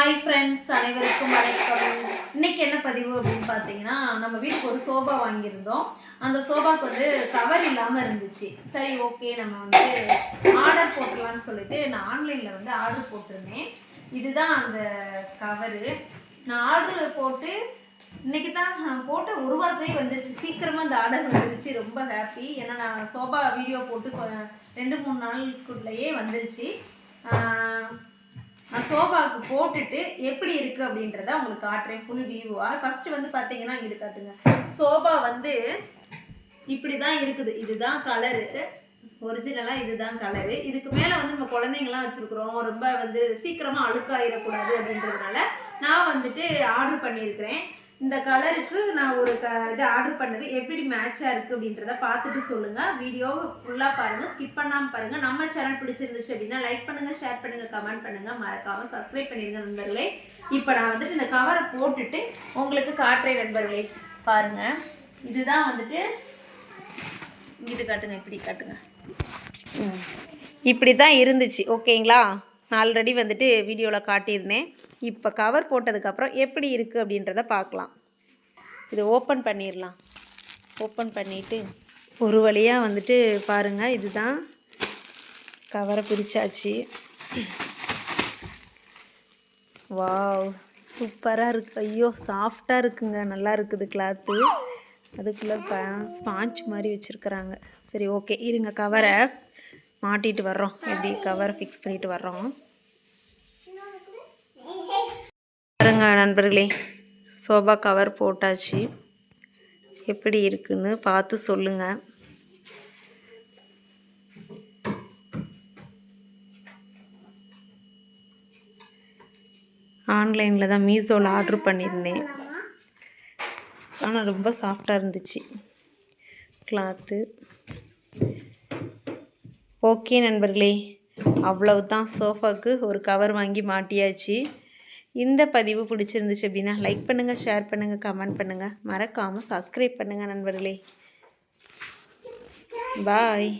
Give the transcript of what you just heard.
Hi friends, அனைவருக்கும் வணக்கம். இன்றைக்கி என்ன பதிவு அப்படின்னு பார்த்தீங்கன்னா, நம்ம வீட்டுக்கு ஒரு சோபா வாங்கியிருந்தோம். அந்த சோபாவுக்கு வந்து கவர் இல்லாமல் இருந்துச்சு. சரி, ஓகே, நம்ம வந்து ஆர்டர் போட்டுடலான்னு சொல்லிட்டு நான் ஆன்லைனில் வந்து ஆர்டர் போட்டிருந்தேன். இதுதான் அந்த கவரு. நான் ஆர்டர் போட்டு இன்றைக்கி தான் போட்டு ஒரு வாரத்தையே வந்துருச்சு. சீக்கிரமாக அந்த ஆர்டர் வந்துருச்சு. ரொம்ப ஹாப்பி. ஏன்னா நான் சோபா வீடியோ போட்டு 2-3 நாளுக்குள்ளேயே வந்துருச்சு. நான் சோபாவுக்கு போட்டுட்டு எப்படி இருக்குது அப்படின்றத உங்களுக்கு காட்டுறேன் ஃபுல் வியூவாக. ஃபஸ்ட்டு வந்து பார்த்தீங்கன்னா இது காட்டுங்க. சோபா வந்து இப்படி தான் இருக்குது. இதுதான் கலரு, ஒரிஜினலாக இதுதான் கலரு. இதுக்கு மேலே வந்து நம்ம குழந்தைங்களாம் வச்சுருக்குறோம். ரொம்ப வந்து சீக்கிரமாக அழுக்காயிடக்கூடாது அப்படின்றதுனால நான் வந்துட்டு ஆர்டர் பண்ணியிருக்கிறேன். இந்த கலருக்கு நான் ஒரு இது ஆர்டர் பண்ணது எப்படி மேட்சாக இருக்குது அப்படின்றத பார்த்துட்டு சொல்லுங்கள். வீடியோ ஃபுல்லாக பாருங்கள், ஸ்கிப் பண்ணாமல் பாருங்கள். நம்ம சேனல் பிடிச்சிருந்துச்சு அப்படின்னா லைக் பண்ணுங்கள், ஷேர் பண்ணுங்கள், கமெண்ட் பண்ணுங்கள், மறக்காமல் சப்ஸ்கிரைப் பண்ணிடுங்க நண்பர்களே. இப்போ நான் வந்துட்டு இந்த கவரை போட்டுட்டு உங்களுக்கு காட்டுறேன் நண்பர்களே. பாருங்கள், இதுதான் வந்துட்டு இது காட்டுங்க, இப்படி காட்டுங்க. இப்படி தான் இருந்துச்சு. ஓகேங்களா? நான் ஆல்ரெடி வந்துட்டு வீடியோவில் காட்டியிருந்தேன். இப்போ கவர் போட்டதுக்கப்புறம் எப்படி இருக்குது அப்படின்றத பார்க்கலாம். இது ஓப்பன் பண்ணிடலாம். ஓப்பன் பண்ணிவிட்டு ஒரு வழியாக வந்துட்டு பாருங்கள், இதுதான் கவரை பிரித்தாச்சு. வாவ், சூப்பராக இருக்குது. ஐயோ, சாஃப்டாக இருக்குங்க, நல்லா இருக்குது கிளாத்து. அதுக்குள்ளே ஸ்பாஞ்ச் மாதிரி வச்சுருக்குறாங்க. சரி, ஓகே, இருங்க, கவரை மாட்டிட்டு வர்றோம். எப்படி கவரை ஃபிக்ஸ் பண்ணிட்டு வர்றோம் பாருங்க நண்பர்களே. சோபா கவர் போட்டாச்சு. எப்படி இருக்குன்னு பார்த்து சொல்லுங்கள். ஆன்லைனில் தான் மீஷோவில் ஆர்டர் பண்ணியிருந்தேன். ஆனால் ரொம்ப சாஃப்டாக இருந்துச்சு கிளாத்து. ஓகே நண்பர்களே, அவ்வளவு தான். சோஃபாவுக்கு ஒரு கவர் வாங்கி மாட்டியாச்சு. இந்த பதிவு பிடிச்சிருந்துச்சு அப்படின்னா லைக் பண்ணுங்கள், ஷேர் பண்ணுங்கள், கமெண்ட் பண்ணுங்கள், மறக்காமல் சப்ஸ்கிரைப் பண்ணுங்கள் நண்பர்களே. பாய்.